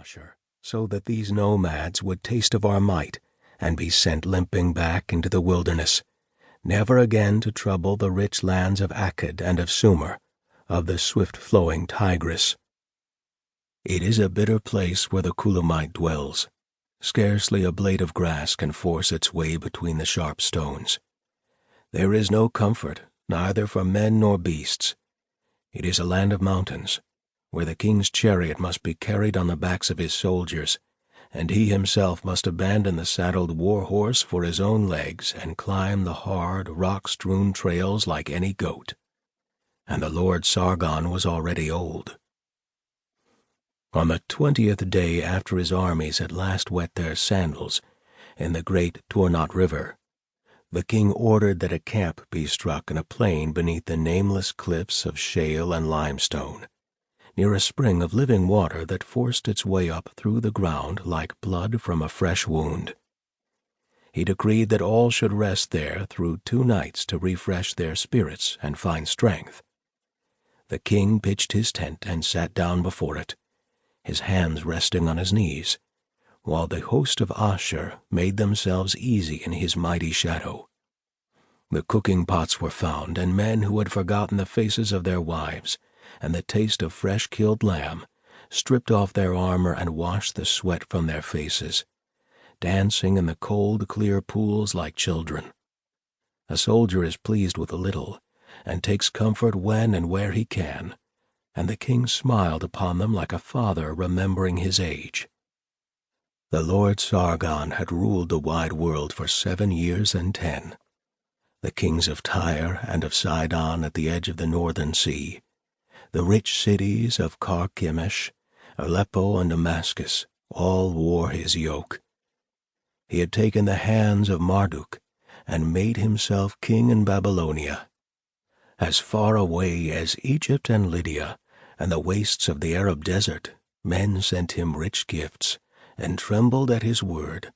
Ashur, so that these nomads would taste of our might and be sent limping back into the wilderness, never again to trouble the rich lands of Akkad and of Sumer, of the swift-flowing Tigris. It is a bitter place where the Kulamite dwells. Scarcely a blade of grass can force its way between the sharp stones. There is no comfort, neither for men nor beasts. It is a land of mountains, where the king's chariot must be carried on the backs of his soldiers, and he himself must abandon the saddled war-horse for his own legs and climb the hard, rock-strewn trails like any goat. And the Lord Sargon was already old. On the 20th day after his armies had last wet their sandals in the great Tornot River, the king ordered that a camp be struck in a plain beneath the nameless cliffs of shale and limestone, near a spring of living water that forced its way up through the ground like blood from a fresh wound. He decreed that all should rest there through 2 nights to refresh their spirits and find strength. The king pitched his tent and sat down before it, his hands resting on his knees, while the host of Ashur made themselves easy in his mighty shadow. The cooking pots were found, and men who had forgotten the faces of their wives and the taste of fresh-killed lamb stripped off their armor and washed the sweat from their faces, dancing in the cold, clear pools like children. A soldier is pleased with a little, and takes comfort when and where he can, and the king smiled upon them like a father remembering his age. The Lord Sargon had ruled the wide world for 7 years and 10. The kings of Tyre and of Sidon at the edge of the northern sea, the rich cities of Carchemish, Aleppo, and Damascus, all wore his yoke. He had taken the hands of Marduk and made himself king in Babylonia. As far away as Egypt and Lydia and the wastes of the Arab desert, men sent him rich gifts and trembled at his word,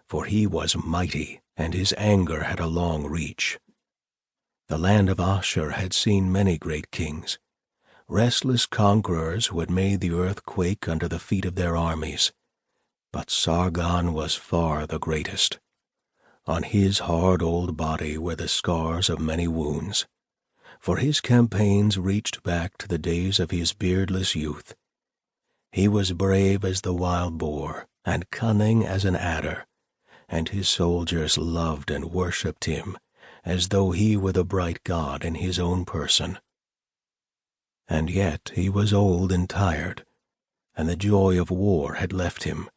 for he was mighty and his anger had a long reach. The land of Ashur had seen many great kings, restless conquerors who had made the earth quake under the feet of their armies. But Sargon was far the greatest. On his hard old body were the scars of many wounds, for his campaigns reached back to the days of his beardless youth. He was brave as the wild boar, and cunning as an adder, and his soldiers loved and worshipped him as though he were the bright god in his own person. And yet he was old and tired, and the joy of war had left him.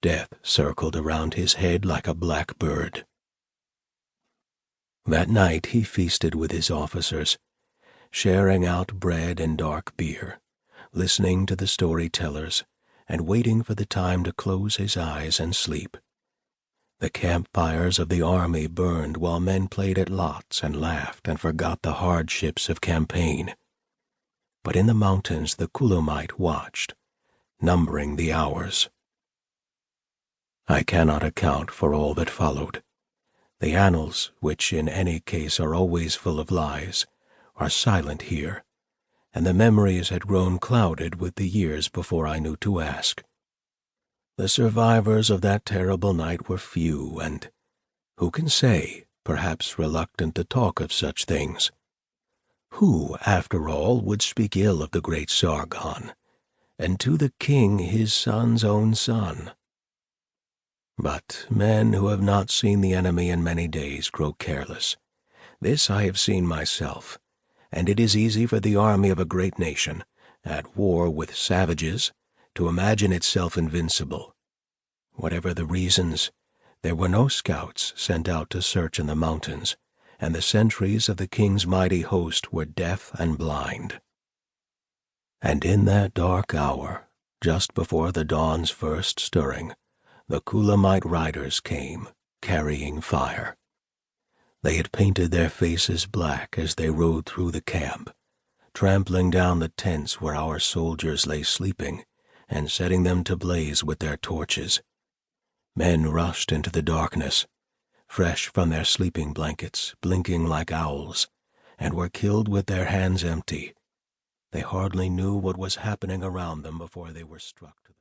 Death circled around his head like a black bird. That night he feasted with his officers, sharing out bread and dark beer, listening to the storytellers, and waiting for the time to close his eyes and sleep. The campfires of the army burned while men played at lots and laughed and forgot the hardships of campaign. But in the mountains the Kulamite watched, numbering the hours. I cannot account for all that followed. The annals, which in any case are always full of lies, are silent here, and the memories had grown clouded with the years before I knew to ask. The survivors of that terrible night were few, and, who can say, perhaps reluctant to talk of such things. Who, after all, would speak ill of the great Sargon, and to the king his son's own son? But men who have not seen the enemy in many days grow careless. This I have seen myself, and it is easy for the army of a great nation, at war with savages, to imagine itself invincible. Whatever the reasons, there were no scouts sent out to search in the mountains, and the sentries of the king's mighty host were deaf and blind. And in that dark hour, just before the dawn's first stirring, the Kulamite riders came, carrying fire. They had painted their faces black as they rode through the camp, trampling down the tents where our soldiers lay sleeping, and setting them to blaze with their torches. Men rushed into the darkness, fresh from their sleeping blankets, blinking like owls, and were killed with their hands empty. They hardly knew what was happening around them before they were struck.